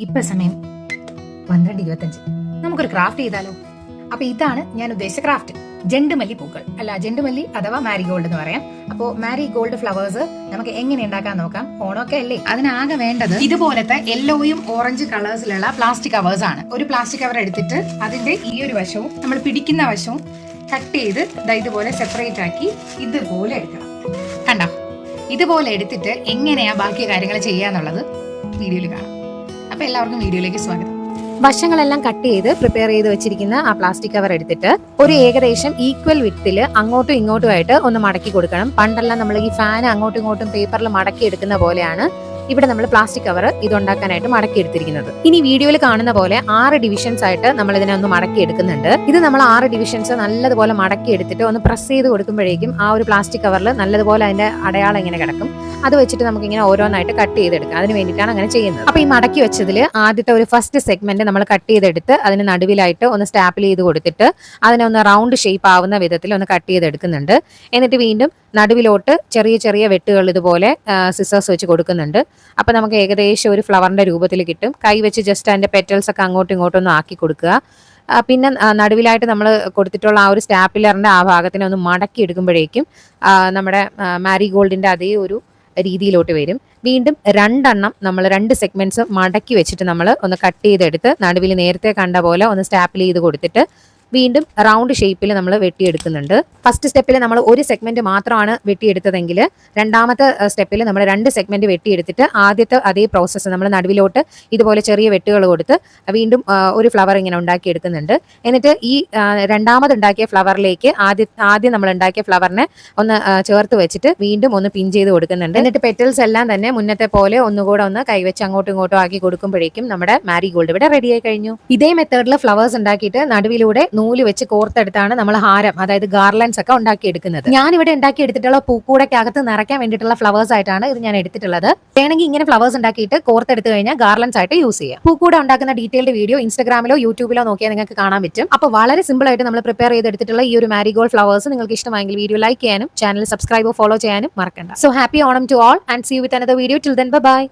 ഇപ്പൊ സമയം 12:25. നമുക്കൊരു ക്രാഫ്റ്റ് ചെയ്താലോ? അപ്പൊ ഇതാണ് ഞാൻ ഉദ്ദേശിച്ച ക്രാഫ്റ്റ്. ജെണ്ടുമല്ലി പൂക്കൾ അല്ല, ജെണ്ടുമല്ലി അഥവാ മാരിഗോൾഡ് എന്ന് പറയാം. അപ്പോ മാരിഗോൾഡ് ഫ്ലവേഴ്സ് നമുക്ക് എങ്ങനെ ഉണ്ടാക്കാൻ നോക്കാം. ഓണമൊക്കെ അല്ലേ, അതിനാകെ വേണ്ടത് ഇതുപോലത്തെ യെല്ലോയും ഓറഞ്ച് കളേഴ്സിലുള്ള പ്ലാസ്റ്റിക് കവേഴ്സ് ആണ്. ഒരു പ്ലാസ്റ്റിക് കവർ എടുത്തിട്ട് അതിന്റെ ഈ ഒരു വശവും നമ്മൾ പിടിക്കുന്ന വശവും കട്ട് ചെയ്ത് ഇതുപോലെ സെപ്പറേറ്റ് ആക്കി ഇതുപോലെ എടുക്കണം. കണ്ടോ? ഇതുപോലെ എടുത്തിട്ട് എങ്ങനെയാ ബാക്കി കാര്യങ്ങൾ ചെയ്യാന്നുള്ളത് വീഡിയോയിൽ കാണാം. അപ്പൊ എല്ലാവർക്കും വീഡിയോയിലേക്ക് സ്വാഗതം. വശങ്ങളെല്ലാം കട്ട് ചെയ്ത് പ്രിപ്പയർ ചെയ്ത് വെച്ചിരിക്കുന്ന ആ പ്ലാസ്റ്റിക് കവർ എടുത്തിട്ട് ഒരു ഏകദേശം ഈക്വൽ വിഡ്ത്തിൽ അങ്ങോട്ടും ഇങ്ങോട്ടുമായിട്ട് ഒന്ന് മടക്കി കൊടുക്കണം. പണ്ടെല്ലാം നമ്മൾ ഈ ഫാൻ അങ്ങോട്ടും ഇങ്ങോട്ടും പേപ്പറിൽ മടക്കി എടുക്കുന്ന പോലെയാണ് ഇവിടെ നമ്മൾ പ്ലാസ്റ്റിക് കവർ ഇതുണ്ടാക്കാനായിട്ട് മടക്കി എടുത്തിരിക്കുന്നത്. ഇനി വീഡിയോയിൽ കാണുന്ന പോലെ 6 ഡിവിഷൻസ് ആയിട്ട് നമ്മൾ ഇതിനെ ഒന്ന് മടക്കി എടുക്കുന്നുണ്ട്. ഇത് നമ്മൾ 6 ഡിവിഷൻസ് നല്ലതുപോലെ മടക്കി എടുത്തിട്ട് ഒന്ന് പ്രസ് ചെയ്ത് കൊടുക്കുമ്പോഴേക്കും ആ ഒരു പ്ലാസ്റ്റിക് കവറിൽ നല്ലതുപോലെ അതിന്റെ അടയാളം ഇങ്ങനെ കിടക്കും. അത് വെച്ചിട്ട് നമുക്ക് ഇങ്ങനെ ഓരോന്നായിട്ട് കട്ട് ചെയ്തെടുക്കാം. അതിന് വേണ്ടിയിട്ടാണ് അങ്ങനെ ചെയ്യുന്നത്. അപ്പൊ ഈ മടക്കി വെച്ചതിൽ ആദ്യത്തെ ഒരു ഫസ്റ്റ് സെഗ്മെന്റ് നമ്മൾ കട്ട് ചെയ്തെടുത്ത് അതിന് നടുവിലായിട്ട് ഒന്ന് സ്റ്റാപ്പിൽ ചെയ്ത് കൊടുത്തിട്ട് അതിനെ ഒന്ന് റൗണ്ട് ഷേപ്പ് ആവുന്ന വിധത്തിൽ ഒന്ന് കട്ട് ചെയ്തെടുക്കുന്നുണ്ട്. എന്നിട്ട് വീണ്ടും നടുവിലോട്ട് ചെറിയ ചെറിയ വെട്ടുകൾ ഇതുപോലെ സിസേഴ്സ് വെച്ച് കൊടുക്കുന്നുണ്ട്. അപ്പൊ നമുക്ക് ഏകദേശം ഒരു ഫ്ലവറിന്റെ രൂപത്തിൽ കിട്ടും. കൈ വെച്ച് ജസ്റ്റ് അതിന്റെ പെറ്റൽസ് ഒക്കെ അങ്ങോട്ടും ഇങ്ങോട്ടും ഒന്ന് ആക്കി കൊടുക്കുക. പിന്നെ നടുവിലായിട്ട് നമ്മൾ കൊടുത്തിട്ടുള്ള ആ ഒരു സ്റ്റാപ്പിലറിന്റെ ആ ഭാഗത്തിനെ ഒന്ന് മടക്കി എടുക്കുമ്പോഴേക്കും നമ്മുടെ മാരിഗോൾഡിന്റെ അതേ ഒരു രീതിയിലോട്ട് വരും. വീണ്ടും 2 എണ്ണം നമ്മൾ 2 സെഗ്മെന്റ്സ് മടക്കി വെച്ചിട്ട് നമ്മൾ ഒന്ന് കട്ട് ചെയ്തെടുത്ത് നടുവിൽ നേരത്തെ കണ്ട പോലെ ഒന്ന് സ്റ്റാപ്പിൽ ചെയ്ത് കൊടുത്തിട്ട് വീണ്ടും റൗണ്ട് ഷേപ്പിൽ നമ്മൾ വെട്ടിയെടുക്കുന്നുണ്ട്. ഫസ്റ്റ് സ്റ്റെപ്പിൽ നമ്മൾ ഒരു സെഗ്മെന്റ് മാത്രമാണ് വെട്ടിയെടുത്തതെങ്കിൽ രണ്ടാമത്തെ സ്റ്റെപ്പിൽ നമ്മൾ 2 സെഗ്മെന്റ് വെട്ടിയെടുത്തിട്ട് ആദ്യത്തെ അതേ പ്രോസസ്സ് നമ്മൾ നടുവിലോട്ട് ഇതുപോലെ ചെറിയ വെട്ടുകൾ കൊടുത്ത് വീണ്ടും ഒരു ഫ്ലവർ ഇങ്ങനെ ഉണ്ടാക്കിയെടുക്കുന്നുണ്ട്. എന്നിട്ട് ഈ രണ്ടാമത് ഉണ്ടാക്കിയ ഫ്ലവറിലേക്ക് ആദ്യം നമ്മൾ ഉണ്ടാക്കിയ ഫ്ലവറിനെ ഒന്ന് ചേർത്ത് വെച്ചിട്ട് വീണ്ടും ഒന്ന് പിൻ ചെയ്ത് കൊടുക്കുന്നുണ്ട്. എന്നിട്ട് പെറ്റൽസ് എല്ലാം തന്നെ മുന്നത്തെ പോലെ ഒന്നുകൂടെ ഒന്ന് കൈവച്ച് അങ്ങോട്ടും ഇങ്ങോട്ടും ആക്കി കൊടുക്കുമ്പോഴേക്കും നമ്മുടെ മാരിഗോൾഡ് ഇവിടെ റെഡി ആയി കഴിഞ്ഞു. ഇതേ മെത്തേഡിൽ ഫ്ലവേഴ്സ് ഉണ്ടാക്കിയിട്ട് നടുവിലൂടെ നൂല് വെച്ച് കോർത്തെടുത്താണ് നമ്മൾ ഹാരം, അതായത് ഗാർലൻഡ്സ് ഒക്കെ ഉണ്ടാക്കിയെടുക്കുന്നത്. ഞാനിവിടെ ഉണ്ടാക്കിയെടുത്തിട്ടുള്ള പൂക്കൂടയ്ക്കകത്ത് നിറയ്ക്കാൻ വേണ്ടിയിട്ടുള്ള ഫ്ലവേഴ്സ് ആയിട്ടാണ് ഇത് ഞാൻ എടുത്തിട്ടുള്ളത്. വേണമെങ്കിൽ ഇങ്ങനെ ഫ്ലവേഴ്സ് ഉണ്ടാക്കിയിട്ട് കോർത്തെടുത്ത് കഴിഞ്ഞാൽ ഗാർലൻഡ്സ് ആയിട്ട് യൂസ് ചെയ്യാം. പൂക്കൂട ഉണ്ടാക്കുന്ന ഡീറ്റെയിൽഡ് വീഡിയോ ഇൻസ്റ്റാഗ്രാമിലോ യൂട്യൂബിലോ നോക്കിയാൽ നിങ്ങൾക്ക് കാണാൻ പറ്റും. അപ്പോൾ വളരെ സിമ്പിൾ ആയിട്ട് നമ്മൾ പ്രിപ്പയർ ചെയ്തെടുത്തിട്ടുള്ള ഈ ഒരു മാരിഗോൾഡ് ഫ്ലവേഴ്സ് നിങ്ങൾക്ക് ഇഷ്ടമായെങ്കിൽ വീഡിയോ ലൈക്ക് ചെയ്യാനും ചാനൽ സബ്സ്ക്രൈബോ ഫോളോ ചെയ്യാനും മറക്കണ്ട. So happy Onam to all and see you with another video. Till then by.